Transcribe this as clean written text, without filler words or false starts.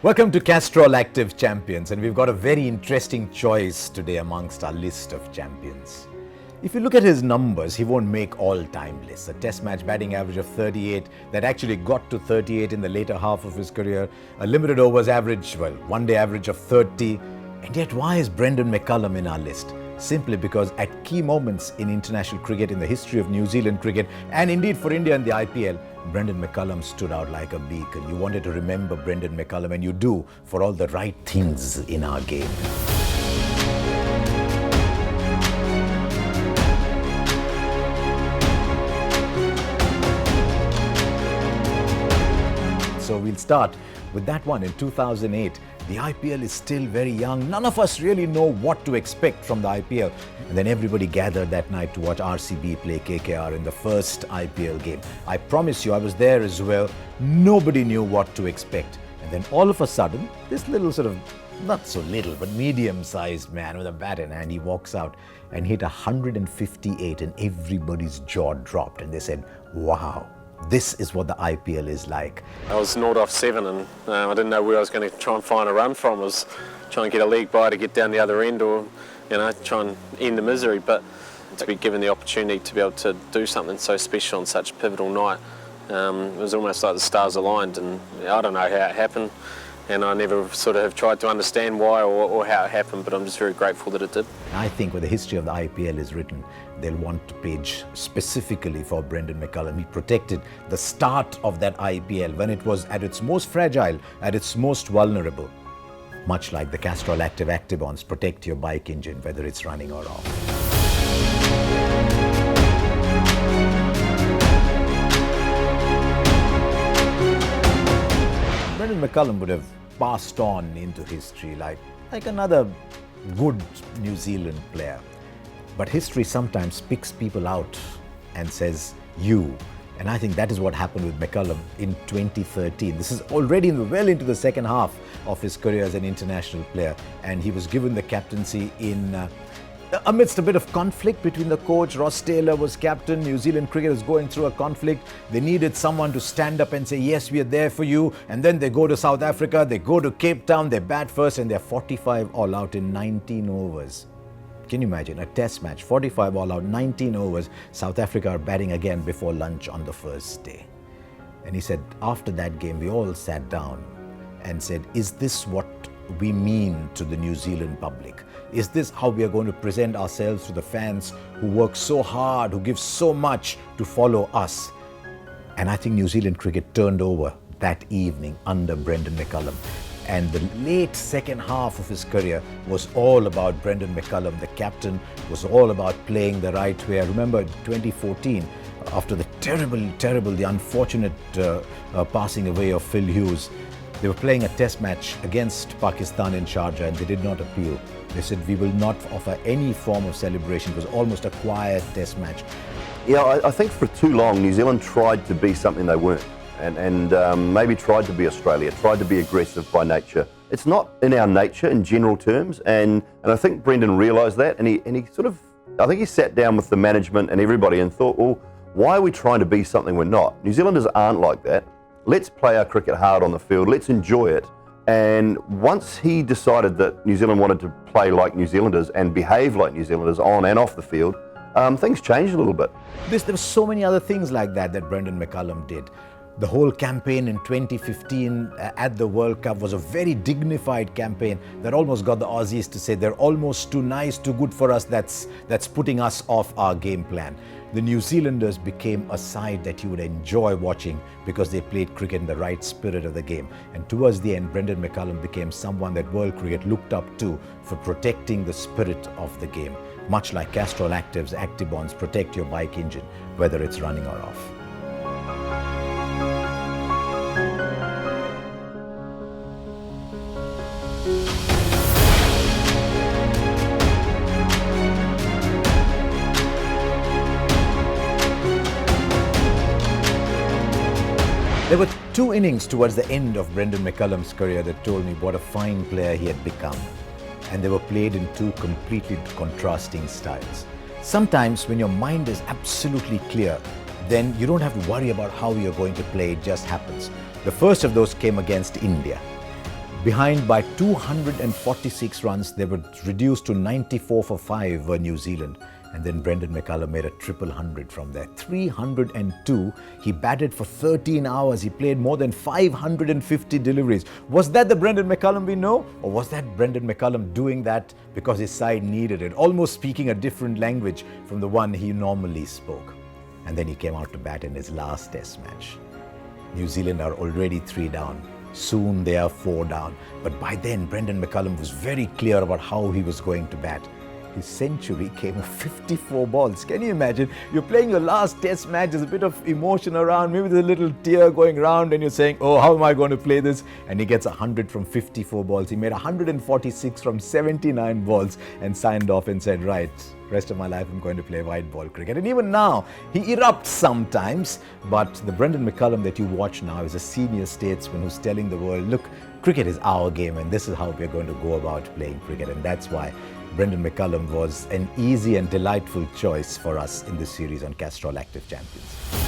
Welcome to Castrol Activ Champions, and we've got a very interesting choice today amongst our list of champions. If you look at his numbers, he won't make all-time lists. A test match batting average of 38 that actually got to 38 in the later half of his career, a limited overs average, one-day average of 30. And yet why is Brendon McCullum in our list? Simply because at key moments in international cricket, in the history of New Zealand cricket, and indeed for India in the IPL, Brendon McCullum stood out like a beacon. You wanted to remember Brendon McCullum, and you do, for all the right things in our game. So we'll start with that one in 2008. The IPL is still very young. None of us really know what to expect from the IPL. And then everybody gathered that night to watch RCB play KKR in the first IPL game. I promise you, I was there as well. Nobody knew what to expect. And then all of a sudden, this little sort of, not so little, but medium-sized man with a bat in hand, he walks out and hit 158, and everybody's jaw dropped. And they said, wow. This is what the IPL is like. I was 0 off 7 and I didn't know where I was going to try and find a run from. I was trying to get a leg by to get down the other end, or try and end the misery. But to be given the opportunity to be able to do something so special on such a pivotal night, it was almost like the stars aligned, and I don't know how it happened. And I never sort of have tried to understand why or how it happened, but I'm just very grateful that it did. I think when the history of the IPL is written, they'll want to page specifically for Brendon McCullum. He protected the start of that IPL when it was at its most fragile, at its most vulnerable. Much like the Castrol Activ Actibons protect your bike engine, whether it's running or off. Brendon McCullum would have passed on into history like another good New Zealand player. But history sometimes picks people out and says, you. And I think that is what happened with McCullum in 2013. This is already well into the second half of his career as an international player. And he was given the captaincy amidst a bit of conflict between the coach. Ross Taylor was captain. New Zealand cricket is going through a conflict. They needed someone to stand up and say, yes, we are there for you. And then they go to South Africa, they go to Cape Town, they bat first, and they're 45 all out in 19 overs. Can you imagine? A test match, 45 all out, 19 overs. South Africa are batting again before lunch on the first day. And he said, after that game, we all sat down and said, is this what we mean to the New Zealand public? Is this how we are going to present ourselves to the fans who work so hard, who give so much to follow us? And I think New Zealand cricket turned over that evening under Brendon McCullum. And the late second half of his career was all about Brendon McCullum, the captain, was all about playing the right way. I remember 2014, after the the unfortunate passing away of Phil Hughes, they were playing a test match against Pakistan in Sharjah, and they did not appeal. They said, we will not offer any form of celebration. It was almost a quiet test match. Yeah, I think for too long, New Zealand tried to be something they weren't. And maybe tried to be Australia, tried to be aggressive by nature. It's not in our nature in general terms, and I think Brendon realised that, and he sort of, I think he sat down with the management and everybody and thought, well, why are we trying to be something we're not? New Zealanders aren't like that. Let's play our cricket hard on the field, let's enjoy it. And once he decided that New Zealand wanted to play like New Zealanders and behave like New Zealanders on and off the field, things changed a little bit. There were so many other things like that Brendon McCullum did. The whole campaign in 2015 at the World Cup was a very dignified campaign that almost got the Aussies to say they're almost too nice, too good for us, that's putting us off our game plan. The New Zealanders became a side that you would enjoy watching because they played cricket in the right spirit of the game. And towards the end, Brendon McCullum became someone that world cricket looked up to for protecting the spirit of the game. Much like Castrol Activ's Actibons protect your bike engine, whether it's running or off. There were two innings towards the end of Brendon McCullum's career that told me what a fine player he had become. And they were played in two completely contrasting styles. Sometimes when your mind is absolutely clear, then you don't have to worry about how you're going to play, it just happens. The first of those came against India. Behind by 246 runs, they were reduced to 94 for 5 New Zealand. And then Brendon McCullum made a triple hundred from there. 302. He batted for 13 hours. He played more than 550 deliveries. Was that the Brendon McCullum we know? Or was that Brendon McCullum doing that because his side needed it? Almost speaking a different language from the one he normally spoke. And then he came out to bat in his last test match. New Zealand are already 3 down. Soon they are 4 down. But by then, Brendon McCullum was very clear about how he was going to bat. His century came of 54 balls. Can you imagine? You're playing your last test match, there's a bit of emotion around, maybe there's a little tear going around and you're saying, oh, how am I going to play this? And he gets 100 from 54 balls. He made 146 from 79 balls and signed off and said, right, rest of my life I'm going to play white ball cricket. And even now, he erupts sometimes, but the Brendon McCullum that you watch now is a senior statesman who's telling the world, look, cricket is our game and this is how we're going to go about playing cricket. And that's why Brendon McCullum was an easy and delightful choice for us in this series on Castrol Activ Champions.